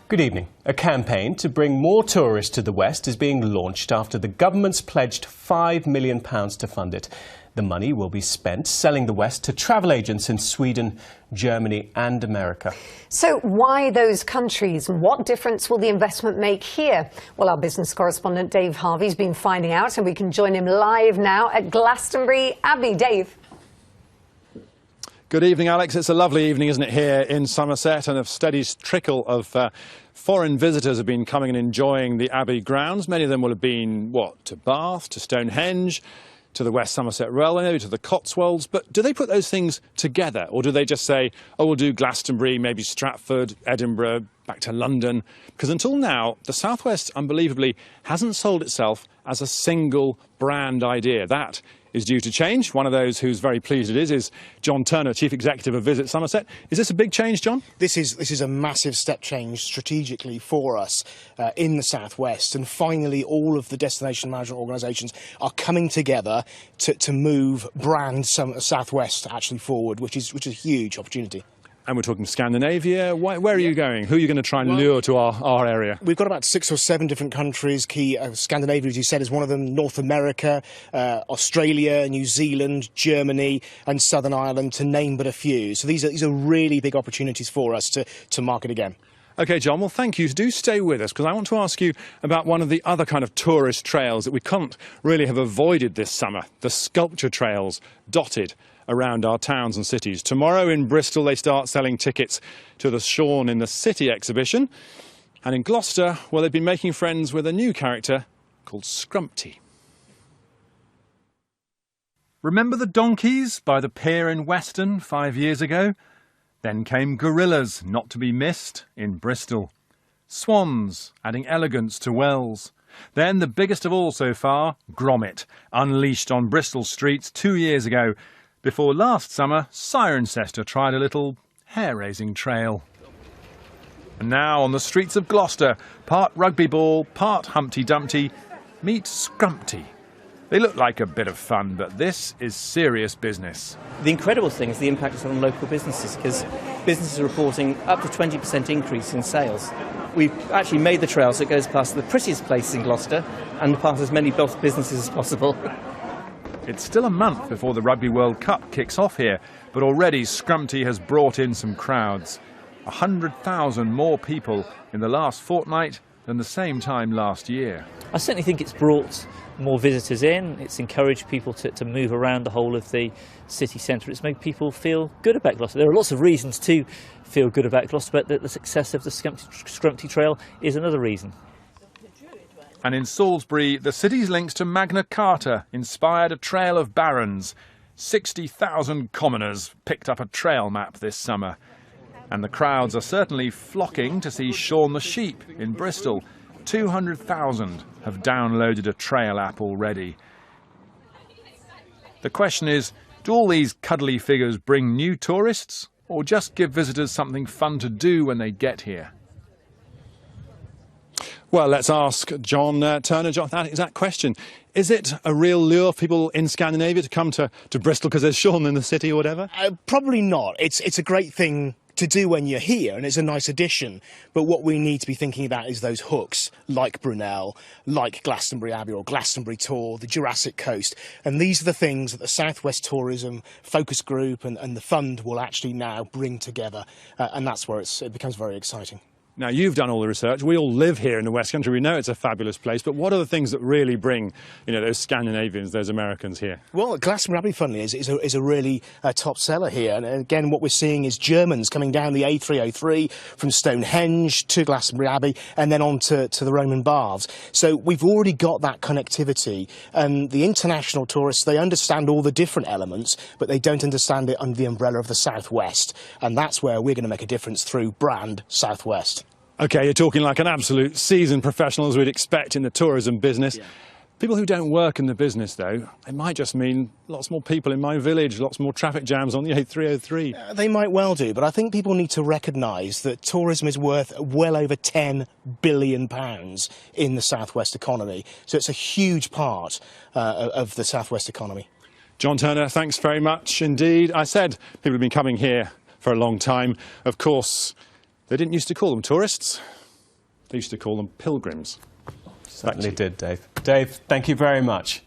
Good evening. A campaign to bring more tourists to the West is being launched after the government's pledged £5 million to fund it. The money will be spent selling the West to travel agents in Sweden, Germany and America. So why those countries and what difference will the investment make here? Well, our business correspondent Dave Harvey's been finding out, and we can join him live now at Glastonbury Abbey. Dave. Good evening, Alex. It's a lovely evening, isn't it, here in Somerset, and a steady trickle of foreign visitors have been coming and enjoying the Abbey grounds. Many of them will have been, to Bath, to Stonehenge, to the West Somerset Railway, to the Cotswolds. But do they put those things together, or do they just say, oh, we'll do Glastonbury, maybe Stratford, Edinburgh, back to London? Because until now, the South West, unbelievably, hasn't sold itself as a single brand idea. That is due to change. One of those who's very pleased it is John Turner, Chief Executive of Visit Somerset. Is this a big change, John? This is a massive step change strategically for us in the South West, and finally all of the destination management organisations are coming together to move brand South West actually forward, which is a huge opportunity. And we're talking Scandinavia. Where are you going? Who are you going to try and lure to our area? We've got about 6 or 7 different countries. Key Scandinavia, as you said, is one of them. North America, Australia, New Zealand, Germany and Southern Ireland, to name but a few. So these are really big opportunities for us to market again. OK, John, well, thank you. Do stay with us, because I want to ask you about one of the other kind of tourist trails that we can't really have avoided this summer, the sculpture trails dotted around our towns and cities. Tomorrow in Bristol they start selling tickets to the Shaun in the City exhibition. And in Gloucester, well, they've been making friends with a new character called Scrumpty. Remember the donkeys by the pier in Weston 5 years ago? Then came gorillas, not to be missed, in Bristol. Swans, adding elegance to Wells. Then the biggest of all so far, Grommet, unleashed on Bristol streets 2 years ago, before last summer Cirencester tried a little hair-raising trail. And now on the streets of Gloucester, part rugby ball, part Humpty Dumpty, meet Scrumpty. They look like a bit of fun, but this is serious business. The incredible thing is the impact it's on local businesses, because businesses are reporting up to 20% increase in sales. We've actually made the trail so it goes past the prettiest places in Gloucester and past as many businesses as possible. It's still a month before the Rugby World Cup kicks off here, but already Scrumpty has brought in some crowds. 100,000 more people in the last fortnight than the same time last year. I certainly think it's brought more visitors in. It's encouraged people to move around the whole of the city centre. It's made people feel good about Gloucester. There are lots of reasons to feel good about Gloucester, but the success of the Scrumpty Trail is another reason. And in Salisbury, the city's links to Magna Carta inspired a trail of barons. 60,000 commoners picked up a trail map this summer. And the crowds are certainly flocking to see Shaun the Sheep in Bristol. 200,000 have downloaded a trail app already. The question is, do all these cuddly figures bring new tourists, or just give visitors something fun to do when they get here? Well, let's ask John Turner that exact question. Is it a real lure for people in Scandinavia to come to Bristol because there's Shaun in the city or whatever? Probably not. It's a great thing to do when you're here, and it's a nice addition. But what we need to be thinking about is those hooks, like Brunel, like Glastonbury Abbey or Glastonbury Tour, the Jurassic Coast. And these are the things that the South West Tourism Focus Group and the fund will actually now bring together. And that's where it becomes very exciting. Now, you've done all the research. We all live here in the West Country. We know it's a fabulous place. But what are the things that really bring, those Scandinavians, those Americans here? Well, Glastonbury Abbey, funnily, is a really top seller here. And again, what we're seeing is Germans coming down the A303 from Stonehenge to Glastonbury Abbey and then on to the Roman Baths. So we've already got that connectivity. And the international tourists, they understand all the different elements, but they don't understand it under the umbrella of the South West. And that's where we're going to make a difference through brand South West. OK, you're talking like an absolute seasoned professional, as we'd expect in the tourism business. Yeah. People who don't work in the business, though, it might just mean lots more people in my village, lots more traffic jams on the A303. They might well do, but I think people need to recognise that tourism is worth well over £10 billion in the South West economy. So it's a huge part of the South West economy. John Turner, thanks very much indeed. I said people have been coming here for a long time. Of course, they didn't used to call them tourists. I used to call them pilgrims. Certainly did, Dave. Dave, thank you very much.